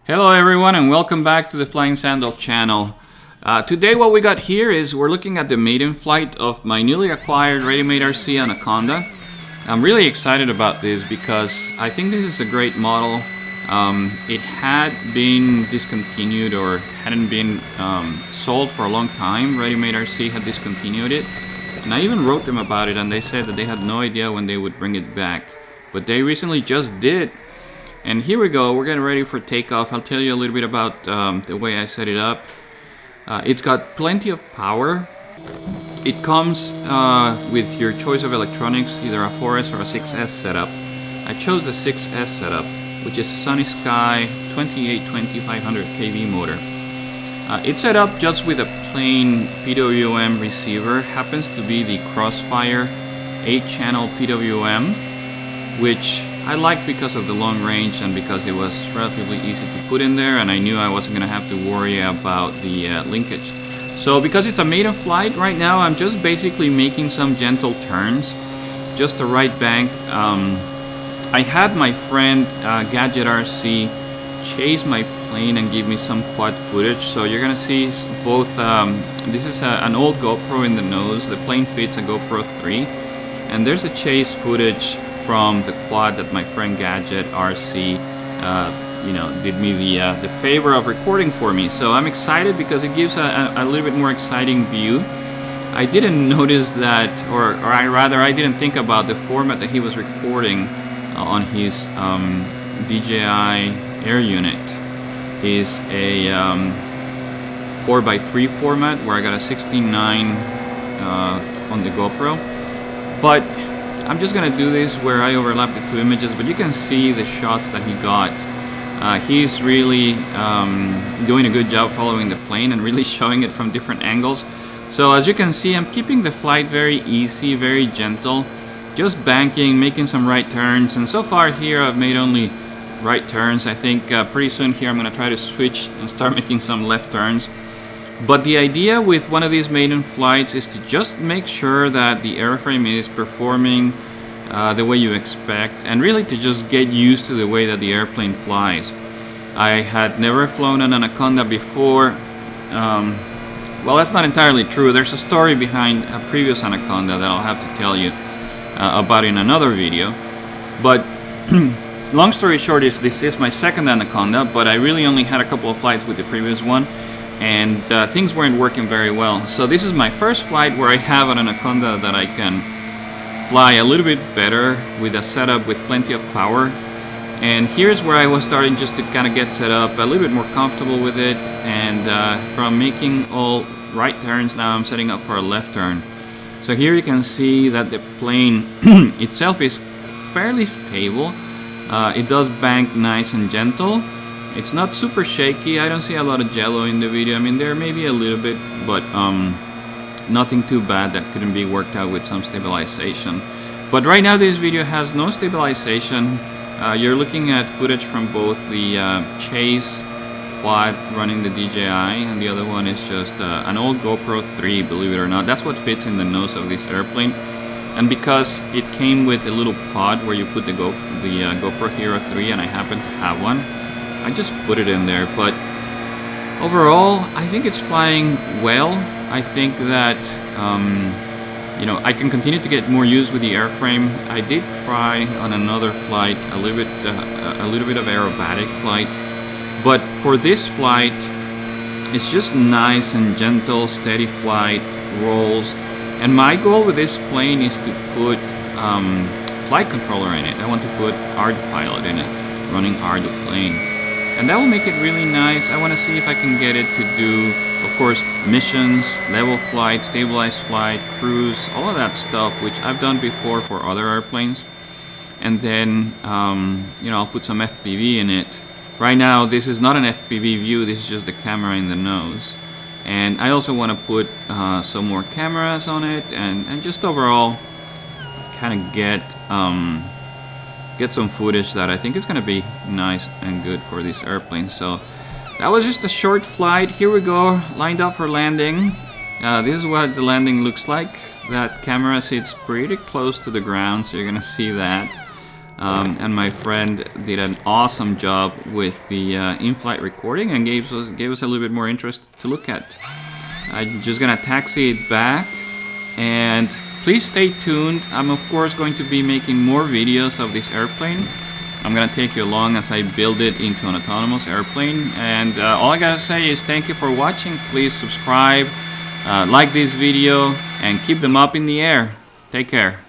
Hello everyone and welcome back to the Flying Sandal channel. Today what we got here is we're looking at the maiden flight of my newly acquired RMRC Anaconda. I'm really excited about this because I think this is a great model. It had been discontinued or hadn't been sold for a long time. RMRC had discontinued it, and I even wrote them about it and they said that they had no idea when they would bring it back. But they recently just did. And here we go, we're getting ready for takeoff. I'll tell you a little bit about the way I set it up. It's got plenty of power. It comes with your choice of electronics, either a 4S or a 6S setup. I chose the 6S setup, which is a Sunny Sky 2820-500 kV motor. It's set up just with a plain PWM receiver. Happens to be the Crossfire 8-channel PWM, which I liked because of the long range and because it was relatively easy to put in there, and I knew I wasn't going to have to worry about the linkage. So because it's a maiden flight right now, I'm just basically making some gentle turns, just a right bank. I had my friend Gadget RC chase my plane and give me some quad footage, so you're going to see both. This is an old GoPro in the nose. The plane fits a GoPro 3, and there's a chase footage from the quad that my friend Gadget RC did me the favor of recording for me. So I'm excited because it gives a little bit more exciting view. I didn't notice that, or I didn't think about the format that he was recording on his DJI Air unit. Is a 4x3 format where I got a 16:9 on the GoPro, but I'm just gonna do this where I overlap the two images, but you can see the shots that he got. He's really doing a good job following the plane and really showing it from different angles. So as you can see, I'm keeping the flight very easy, very gentle, just banking, making some right turns, and so far here I've made only right turns. I think pretty soon here I'm gonna try to switch and start making some left turns. But the idea with one of these maiden flights is to just make sure that the airframe is performing the way you expect, and really to just get used to the way that the airplane flies. I had never flown an Anaconda before. Well, that's not entirely true. There's a story behind a previous Anaconda that I'll have to tell you about in another video. But long story short is this is my second Anaconda, but I really only had a couple of flights with the previous one, and things weren't working very well. So this is my first flight where I have an Anaconda that I can fly a little bit better with a setup with plenty of power. And here's where I was starting just to kind of get set up, a little bit more comfortable with it, and from making all right turns, now I'm setting up for a left turn. So here you can see that the plane itself is fairly stable. It does bank nice and gentle. It's not super shaky. I don't see a lot of jello in the video. I mean, there may be a little bit, but nothing too bad that couldn't be worked out with some stabilization. But right now this video has no stabilization. You're looking at footage from both the Chase quad running the DJI, and the other one is just an old GoPro 3, believe it or not. That's what fits in the nose of this airplane. And because it came with a little pod where you put the GoPro Hero 3, and I happen to have one, I just put it in there. But overall, I think it's flying well. I think that I can continue to get more use with the airframe. I did try on another flight a little bit of aerobatic flight, but for this flight, it's just nice and gentle, steady flight, rolls. And my goal with this plane is to put flight controller in it. I want to put ArduPilot in it, running Ardu plane. And that will make it really nice. I want to see if I can get it to do, of course, missions, level flight, stabilized flight, cruise, all of that stuff, which I've done before for other airplanes. And then, I'll put some FPV in it. Right now, this is not an FPV view, this is just the camera in the nose. And I also want to put some more cameras on it, and just overall kind of get some footage that I think is going to be nice and good for this airplane. So that was just a short flight. Here we go, lined up for landing. This is what the landing looks like. That camera sits pretty close to the ground, so you're going to see that. and my friend did an awesome job with the in-flight recording and gave us a little bit more interest to look at. I'm just gonna taxi it back, and please stay tuned. I'm of course going to be making more videos of this airplane. I'm gonna take you along as I build it into an autonomous airplane, and all I gotta say is thank you for watching. Please subscribe, like this video, and keep them up in the air. Take care.